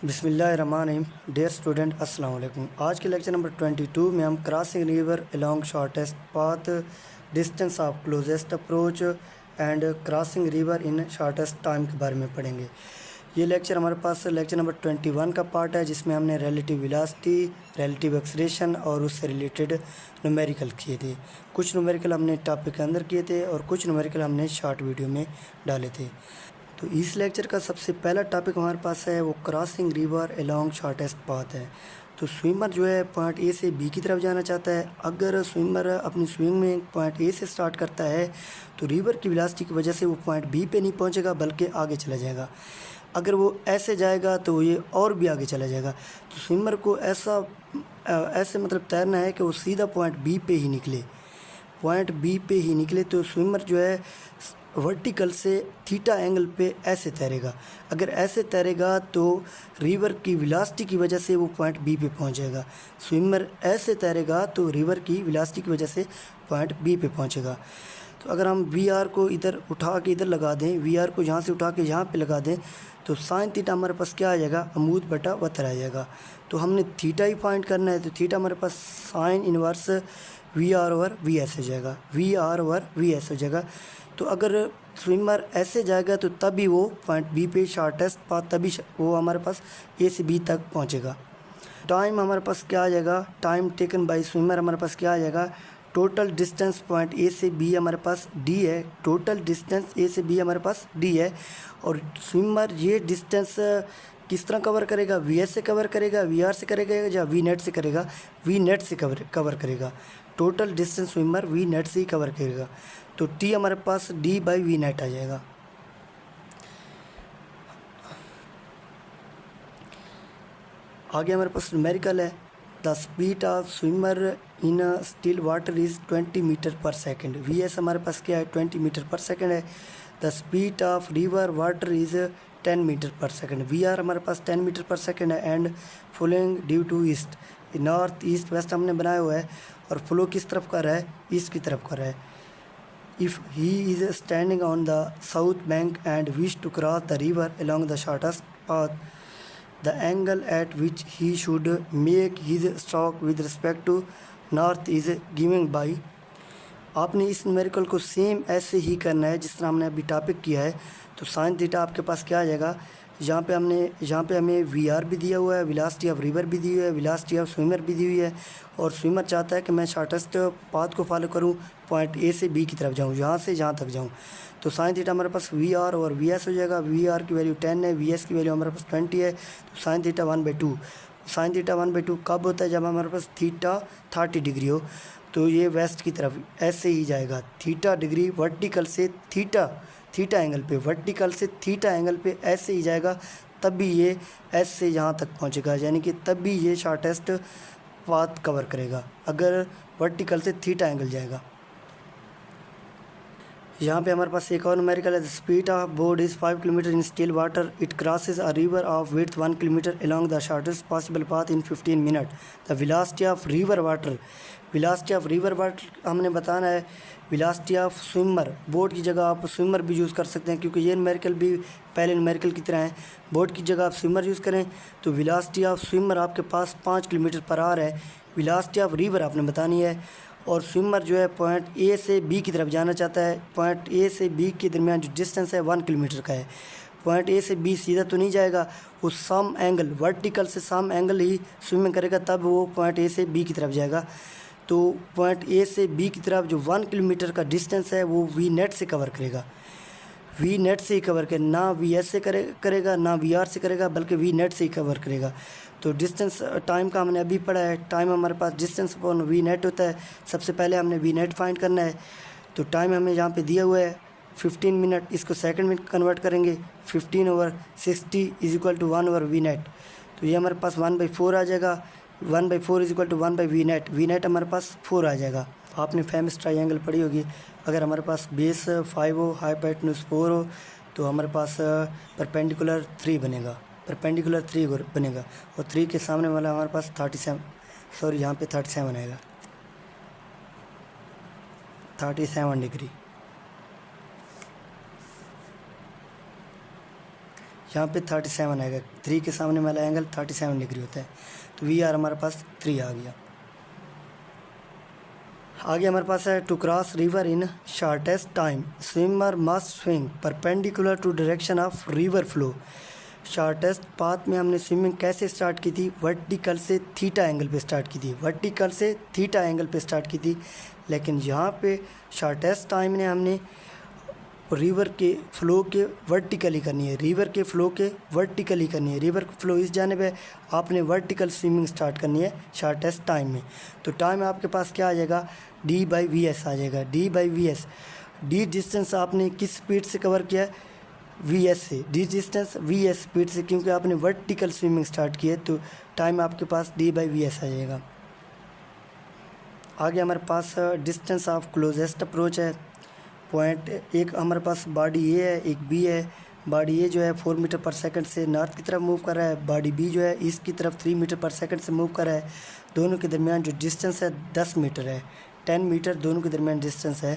बिस्मिल्लाहिर्रहमानिर्रहीम। Dear student, अस्सलाम वालेकुम। आज के लेक्चर नंबर 22 में हम crossing river along shortest path, distance of closest approach and crossing river in shortest time के बारे में पढ़ेंगे। ये लेक्चर हमारे पास लेक्चर नंबर 21 का पार्ट है, जिसमें हमने रिलेटिव वेलोसिटी, रिलेटिव एक्सेलरेशन और उससे रिलेटेड न्यूमेरिकल किए थे। कुछ न्यूमेरिकल हमने टॉपिक के अंदर किए थे और कुछ न्यूमेरिकल हमने शॉर्ट वीडियो में डाले थे। तो इस लेक्चर का सबसे पहला टॉपिक हमारे पास है वो crossing river along shortest path है। तो स्विमर जो है पॉइंट ए से बी की तरफ जाना चाहता है। अगर स्विमर अपनी स्विमिंग में पॉइंट ए से स्टार्ट करता है तो रिवर की वेलोसिटी की वजह से वो पॉइंट बी पे नहीं पहुंचेगा, बल्कि आगे चला जाएगा। अगर वो ऐसे जाएगा तो ये और भी आगे चला जाएगा। तो स्विमर को ऐसे मतलब तैरना है कि वो सीधा पॉइंट बी पे ही निकले, पॉइंट बी पे ही निकले। तो स्विमर जो है वर्टिकल से थीटा एंगल पे ऐसे तैरेगा। अगर ऐसे तैरेगा तो रिवर की वेलोसिटी की वजह से वो पॉइंट बी पे पहुंच जाएगा। स्विमर ऐसे तैरेगा तो रिवर की वेलोसिटी की वजह से पॉइंट बी पे पहुंचेगा। तो अगर हम वी आर को इधर उठा के इधर लगा दें, वी आर को यहाँ से उठा के यहाँ पे लगा दें, तो साइन थीटा हमारे पास क्या आ जाएगा, अमूद बटा वतर आ जाएगा। तो हमने थीटा ही फाइंड करना है, तो थीटा हमारे पास sine inverse V R over V S हो जाएगा, V R over V S हो जाएगा। तो अगर स्विमर ऐसे जाएगा तो तभी वो पॉइंट बी पे शॉर्टेस्ट पाथ, तभी वो हमारे पास ए से बी तक पहुंचेगा। टाइम हमारे पास क्या आ जाएगा, टाइम टेकन बाय स्विमर हमारे पास क्या आ जाएगा, टोटल डिस्टेंस पॉइंट ए से बी हमारे पास डी है, टोटल डिस्टेंस ए से बी हमारे पास डी है। और स्विमर ये डिस्टेंस किस तरह कवर करेगा, वी एस से कवर करेगा, वी आर से करेगा या वी नेट से करेगा, वी नेट से कवर करेगा। Total distance swimmer V net से ही कवर करेगा। तो टी हमारे पास डी बाई वी नेट आ जाएगा। आगे हमारे पास न्यूमेरिकल है, the speed of swimmer in still water is 20 metre per second. V S हमारे पास क्या है, 20 मीटर पर सेकेंड है। The speed of river water is 10 metre per second. V R हमारे पास 10 मीटर पर सेकेंड है। And flowing due to east, north east west हमने बनाया हुआ है, और फ्लो किस तरफ कर रहा है, ईस्ट की तरफ कर रहा है। If he is standing on the south bank and wish to cross the river along the shortest path, the angle at which he should make his stroke with respect to north is given by। आपने इस numerical को same ऐसे ही करना है जिस तरह हमने अभी टॉपिक किया है। तो साइन थीटा आपके पास क्या आ जाएगा, यहाँ पे हमें वी आर भी दिया हुआ है, वेलोसिटी ऑफ रिवर भी दी हुई है, वेलोसिटी ऑफ स्विमर भी दी हुई है, और स्विमर चाहता है कि मैं शॉर्टेस्ट पाथ को फॉलो करूँ, पॉइंट ए से बी की तरफ जाऊँ, यहाँ से जहाँ तक जाऊँ। तो साइन थीटा हमारे पास वी आर और वी एस हो जाएगा। वी आर की वैल्यू 10 है, वी एस की वैल्यू हमारे पास 20 है। तो साइन थीटा 1/2। साइन थीटा 1/2 कब होता है, जब हमारे पास थीटा 30 डिग्री हो। तो ये वेस्ट की तरफ ऐसे ही जाएगा, थीटा डिग्री वर्टिकल से थीटा एंगल पे, वर्टिकल से थीटा एंगल पे ऐसे ही जाएगा, तब भी ये ऐसे यहाँ तक पहुँचेगा, यानी कि तब भी ये शॉर्टेस्ट पाथ कवर करेगा अगर वर्टिकल से थीटा एंगल जाएगा। यहाँ पे हमारे पास एक और न्यूमेरिकल है, the speed of board is 5 kilometre in still water, it crosses a river of width 1 kilometre along the shortest possible path in 15 minute. The velocity of river water, velocity of river water हमने बताना है। Velocity of swimmer, boat की जगह आप swimmer भी use कर सकते हैं, क्योंकि ये न्यूमेरिकल भी पहले न्यूमेरिकल की तरह है। बोट की जगह आप स्विमर यूज़ करें तो वेलोसिटी ऑफ स्विमर आपके पास 5 किलोमीटर पर आवर है। वेलोसिटी ऑफ रिवर आपने बतानी है। और स्विमर जो है पॉइंट ए से बी की तरफ जाना चाहता है। पॉइंट ए से बी के दरमियान जो डिस्टेंस है 1 किलोमीटर का है। पॉइंट ए से बी सीधा तो नहीं जाएगा, वो सम एंगल, वर्टिकल से सम एंगल ही स्विमिंग करेगा, तब वो पॉइंट ए से बी की तरफ जाएगा। तो पॉइंट ए से बी की तरफ जो 1 किलोमीटर का डिस्टेंस है वो वी नेट से कवर करेगा, वी नेट से ही कवर करे, ना वी एस से करेगा ना वी आर से करेगा, बल्कि वी नेट से ही कवर करेगा। तो डिस्टेंस टाइम का हमने अभी पढ़ा है, टाइम हमारे पास डिस्टेंस अपॉन वी नेट होता है। सबसे पहले हमने वी नेट फाइंड करना है। तो टाइम हमें यहाँ पे दिया हुआ है 15 मिनट, इसको सेकंड में कन्वर्ट करेंगे, 15/60 is equal to 1 over V net. तो ये हमारे पास 1/4 आ जाएगा। 1/4 इज इक्वल टू 1/वी नेट, वी नेट हमारे पास 4 आ जाएगा। आपने फेमस ट्राइंगल पढ़ी होगी, अगर हमारे पास बेस 5 हो, हाइपोटेन्यूज 4 हो, तो हमारे पास परपेंडिकुलर 3 बनेगा, परपेंडिकुलर 3 बनेगा, और 3 के सामने वाला हमारे पास 37, सॉरी यहाँ पे 37 आएगा, 37 डिग्री। यहाँ पे 37 आएगा, 3 के सामने वाला एंगल 37 डिग्री होता है, तो वी आर हमारे पास 3 आ गया। आगे हमारे पास है to cross river in shortest time swimmer must swing perpendicular to direction of river flow. Shortest path में हमने स्विमिंग कैसे स्टार्ट की थी? वर्टिकल से थीटा एंगल पे स्टार्ट की थी, वर्टिकल से थीटा एंगल पे स्टार्ट की थी। लेकिन यहाँ पे शॉर्टेस्ट टाइम में हमने रिवर के फ़्लो के वर्टिकली करनी है, रिवर के फ़्लो के वर्टिकली करनी है। रिवर फ्लो इस जानिब है, आपने वर्टिकल स्विमिंग स्टार्ट करनी है शॉर्टेस्ट टाइम में। तो टाइम आपके पास क्या आ जाएगा? D/VS आ जाएगा, D/VS। डी डिस्टेंस आपने किस स्पीड से कवर किया है? VS से। डी डिस्टेंस VS स्पीड से, क्योंकि आपने वर्टिकल स्विमिंग स्टार्ट की है, तो टाइम आपके पास D/VS आ जाएगा। आगे हमारे पास डिस्टेंस ऑफ क्लोजेस्ट अप्रोच है। पॉइंट एक हमारे पास बॉडी ए है, एक बी है। बॉडी ए जो है 4 मीटर पर सेकंड से नॉर्थ की तरफ मूव कर रहा है, बॉडी बी जो है ईस्ट की तरफ 3 मीटर पर सेकंड से मूव कर रहा है। दोनों के दरमियान जो डिस्टेंस है 10 मीटर है, 10 मीटर दोनों के दरमियान डिस्टेंस है।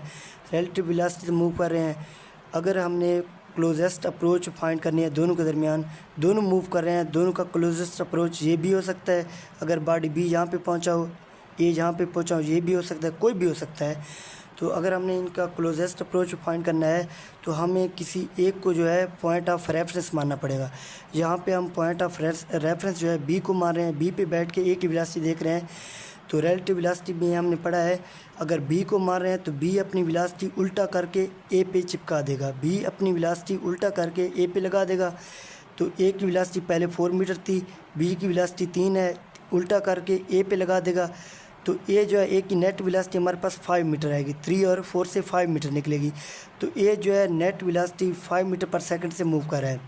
रिलेटिव वेलोसिटी से मूव कर रहे हैं। अगर हमने क्लोजेस्ट अप्रोच फाइंड करनी है दोनों के दरमियान, दोनों मूव कर रहे हैं, दोनों का क्लोजेस्ट अप्रोच ये भी हो सकता है। अगर बॉडी बी यहाँ पे पहुँचा हो, ए यहाँ पे पहुँचा हो, ये भी हो सकता है, कोई भी हो सकता है। तो अगर हमने इनका क्लोजेस्ट अप्रोच फाइंड करना है तो हमें किसी एक को जो है पॉइंट ऑफ रेफरेंस मानना पड़ेगा। यहाँ पे हम पॉइंट ऑफ रेफरेंस जो है बी को मान रहे हैं, बी पे बैठ के ए की वेलोसिटी देख रहे हैं। तो रिलेटिव वेलोसिटी में हमने पढ़ा है, अगर बी को मार रहे हैं तो बी अपनी वेलोसिटी उल्टा करके ए पे चिपका देगा, बी अपनी वेलोसिटी उल्टा करके ए पे लगा देगा। तो ए की वेलोसिटी पहले 4 मीटर थी, बी की वेलोसिटी 3 है, उल्टा करके ए पे लगा देगा। तो ए जो है ए की नेट वेलोसिटी हमारे पास 5 मीटर आएगी, 3 और 4 से 5 मीटर निकलेगी। तो ए जो है नेट वेलोसिटी 5 मीटर पर सेकंड से मूव कर रहा है।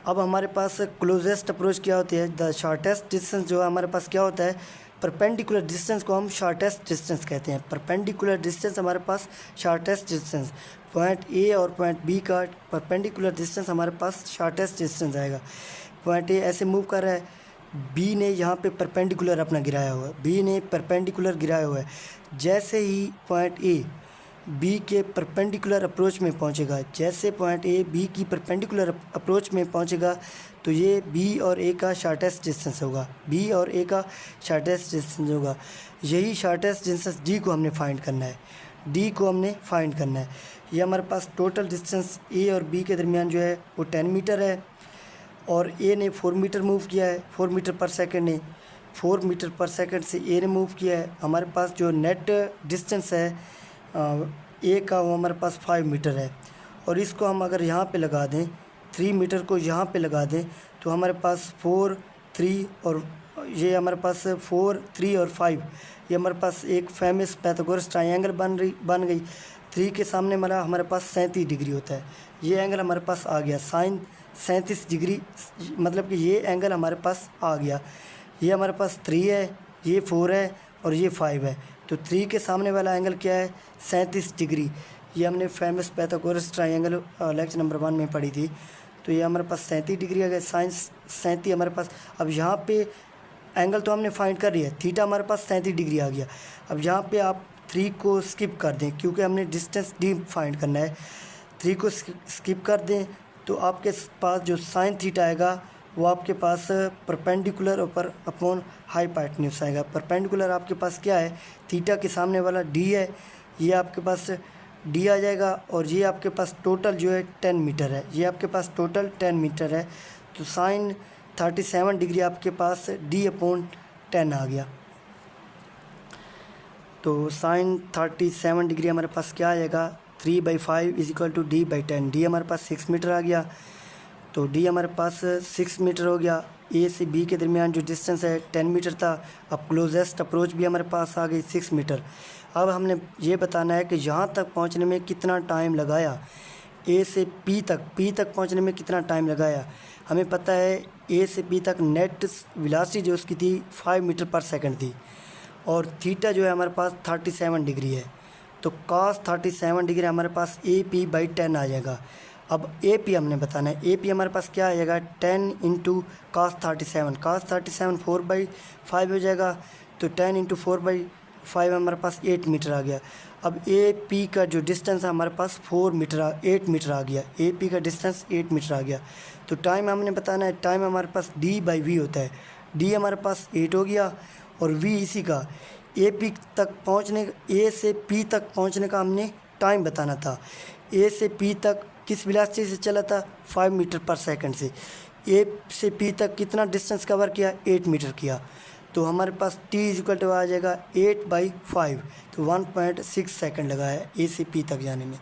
अब हमारे पास क्लोजेस्ट अप्रोच क्या होती है? द शॉर्टेस्ट डिस्टेंस जो है हमारे पास क्या होता है? परपेंडिकुलर डिस्टेंस को हम शॉर्टेस्ट डिस्टेंस कहते हैं। परपेंडिकुलर डिस्टेंस हमारे पास शॉर्टेस्ट डिस्टेंस, पॉइंट ए और पॉइंट बी का परपेंडिकुलर डिस्टेंस हमारे पास शॉर्टेस्ट डिस्टेंस आएगा। पॉइंट ए ऐसे मूव कर रहा है, बी ने यहाँ पे परपेंडिकुलर अपना गिराया हुआ है, बी ने परपेंडिकुलर गिराया हुआ है। जैसे ही पॉइंट ए बी के परपेंडिकुलर अप्रोच में पहुँचेगा, जैसे पॉइंट ए बी की परपेंडिकुलर अप्रोच में पहुँचेगा, तो ये बी और ए का शॉर्टेस्ट डिस्टेंस होगा, बी और ए का शॉर्टेस्ट डिस्टेंस होगा। यही शॉर्टेस्ट डिस्टेंस डी को हमने फाइंड करना है, डी को हमने फाइंड करना है। ये हमारे पास टोटल डिस्टेंस ए और बी के दरमियान जो है वो 10 मीटर है, और ए ने 4 मीटर मूव किया है, 4 मीटर पर सेकंड ने 4 मीटर पर सेकंड से ए ने मूव किया है। हमारे पास जो नेट डिस्टेंस है ए का वो हमारे पास 5 मीटर है, और इसको हम अगर यहाँ पे लगा दें, 3 मीटर को यहाँ पे लगा दें, तो हमारे पास 4, 3 और ये हमारे पास 4, 3 और 5, ये हमारे पास एक फेमस पाइथागोरस ट्रायंगल बन गई। 3 के सामने वाला हमारे पास 37 डिग्री होता है, ये एंगल हमारे पास आ गया साइन 37 डिग्री, मतलब कि ये एंगल हमारे पास आ गया। ये हमारे पास 3 है, ये 4 है और ये 5 है। तो 3 के सामने वाला एंगल क्या है? 37 डिग्री। ये हमने famous Pythagoras triangle lecture number 1 में पढ़ी थी। तो ये हमारे पास 37 डिग्री आ गया, साइन 37 हमारे पास। अब यहाँ पे एंगल तो हमने फाइंड कर लिया, थीटा हमारे पास 37 डिग्री आ गया। अब यहाँ पे आप 3 को स्किप कर दें, क्योंकि हमने डिस्टेंस डी फाइंड करना है। 3 को स्किप कर दें तो आपके पास जो साइन थीटा आएगा वो आपके पास परपेंडिकुलर ऊपर अपॉन हाइपोटेन्यूज आएगा। परपेंडिकुलर आपके पास क्या है? थीटा के सामने वाला डी है, ये आपके पास डी आ जाएगा, और ये आपके पास टोटल जो है 10 मीटर है, ये आपके पास टोटल 10 मीटर है। तो साइन 37 डिग्री आपके पास डी अपॉन 10 आ गया। तो साइन 37 डिग्री हमारे पास क्या आएगा? 3/5 is equal to D/10। D हमारे पास 6 मीटर आ गया, तो डी हमारे पास 6 मीटर हो गया। ए से बी के दरमियान जो डिस्टेंस है 10 मीटर था। अब क्लोजेस्ट अप्रोच भी हमारे पास आ गई 6 मीटर। अब हमने ये बताना है कि यहाँ तक पहुँचने में कितना टाइम लगाया, ए से पी तक पहुँचने में कितना टाइम लगाया। हमें पता है ए से पी तक नेट वेलोसिटी जो उसकी थी 5 मीटर पर सेकंड थी, और थीटा जो है हमारे पास 37 डिग्री है। तो cos 37 डिग्री हमारे पास AP/10 आ जाएगा। अब AP हमने बताना है, AP हमारे पास क्या आ जाएगा? 10 इंटू cos 37, cos 37 4/5 हो जाएगा। तो 10 इंटू 4/5 हमारे पास 8 मीटर आ गया। अब ए पी का जो डिस्टेंस है हमारे पास 8 मीटर आ गया। ए पी का डिस्टेंस 8 मीटर आ गया। तो टाइम हमने बताना है, टाइम हमारे पास D/V होता है। डी हमारे पास 8 हो गया और V इसी का ए से पी तक पहुंचने का हमने टाइम बताना था। ए से पी तक किस वेलोसिटी से चला था? 5 मीटर पर सेकंड से। ए से पी तक कितना डिस्टेंस कवर किया? 8 मीटर किया। तो हमारे पास t आ जाएगा 8/5, तो 1.6 सेकंड लगा है ए से पी तक जाने में।